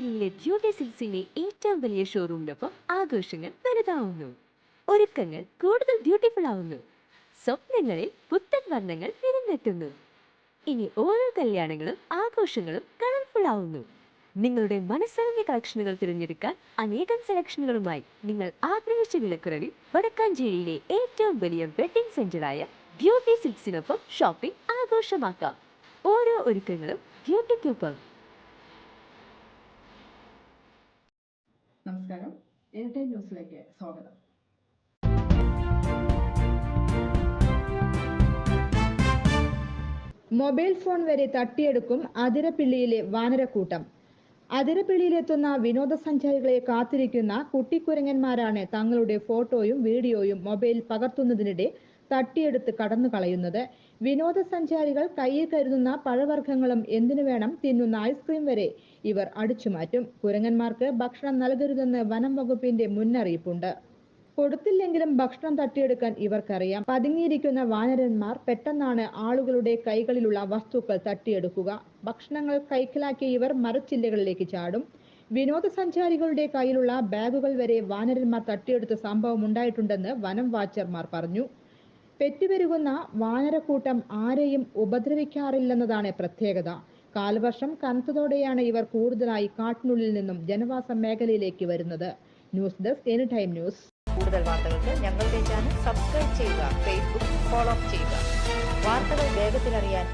വടക്കാഞ്ചേരിയിലെ beauty സിൽക്സിന്റെ ഏറ്റവും വലിയ ഷോറൂമിനൊപ്പം ആഘോഷങ്ങൾ വലുതാവുന്നു. ഒരുക്കങ്ങൾ കൂടുതൽ ബ്യൂട്ടിഫുൾ ആവുന്നു. സ്വപ്നങ്ങളിൽ പുത്തൻ വർണ്ണങ്ങൾ നിറഞ്ഞെത്തുന്നു. ഇനി ഓരോ കല്യാണങ്ങളും ആഘോഷങ്ങളും കളർഫുൾ ആവുന്നു. നിങ്ങളുടെ മനസ്സറിഞ്ഞ കളക്ഷനുകൾ തിരഞ്ഞെടുക്കാൻ അനേകം സെലക്ഷനുകളുമായി നിങ്ങൾ ആഗ്രഹിച്ച വിലക്കുറവിൽ വടക്കാഞ്ചേരിയിലെ ഏറ്റവും വലിയ വെഡിംഗ് സെന്ററായ ബ്യൂട്ടി സിൽക്സിനൊപ്പം ഷോപ്പിംഗ് ആഘോഷമാക്കാം. ഓരോ ഒരുക്കങ്ങളും ബ്യൂട്ടിക്കൊപ്പം. നമസ്കാരം, എൻടൈം ന്യൂസിലേക്ക് സ്വാഗതം. മൊബൈൽ ഫോൺ വരെ തട്ടിയെടുക്കും അതിരപ്പിള്ളിയിലെ വാനരക്കൂട്ടം. അതിരപ്പിള്ളിയിലെത്തുന്ന വിനോദസഞ്ചാരികളെ കാത്തിരിക്കുന്ന കുട്ടിക്കുരങ്ങന്മാരാണ് തങ്ങളുടെ ഫോട്ടോയും വീഡിയോയും മൊബൈൽ പകർത്തുന്നതിനിടെ തട്ടിയെടുത്ത് കടന്നു കളയുന്നത്. വിനോദസഞ്ചാരികൾ കയ്യിൽ കരുതുന്ന പഴവർഗ്ഗങ്ങളും എന്തിനു വേണം തിന്നുന്ന ഐസ്ക്രീം വരെ ഇവർ അടിച്ചുമാറ്റും. കുരങ്ങന്മാർക്ക് ഭക്ഷണം നൽകരുതെന്ന് വനം വകുപ്പിന്റെ മുന്നറിയിപ്പുണ്ട്. കൊടുത്തില്ലെങ്കിലും ഭക്ഷണം തട്ടിയെടുക്കാൻ ഇവർക്കറിയാം. പതുങ്ങിയിരിക്കുന്ന വാനരന്മാർ പെട്ടെന്നാണ് ആളുകളുടെ കൈകളിലുള്ള വസ്തുക്കൾ തട്ടിയെടുക്കുക. ഭക്ഷണങ്ങൾ കൈക്കലാക്കിയ ഇവർ മരച്ചില്ലകളിലേക്ക് ചാടും. വിനോദസഞ്ചാരികളുടെ കയ്യിലുള്ള ബാഗുകൾ വരെ വാനരന്മാർ തട്ടിയെടുത്ത സംഭവം ഉണ്ടായിട്ടുണ്ടെന്ന് വനം വാച്ചർമാർ പറഞ്ഞു. പെറ്റുപെരുകുന്ന വാനരക്കൂട്ടം ആരെയും ഉപദ്രവിക്കാറില്ലെന്നതാണ് പ്രത്യേകത. കാലവർഷം കനത്തതോടെയാണ് ഇവർ കൂടുതലായി കാട്ടിനുള്ളിൽ നിന്നും ജനവാസ മേഖലയിലേക്ക് വരുന്നത്. News desk anytime news. കൂടുതൽ വാർത്തകൾക്ക് ഞങ്ങളുടെ ചാനൽ സബ്സ്ക്രൈബ് ചെയ്യുക, ഫേസ്ബുക്ക് ഫോളോ ചെയ്യുക. വാർത്തകൾ വേഗത്തിലറിയാൻ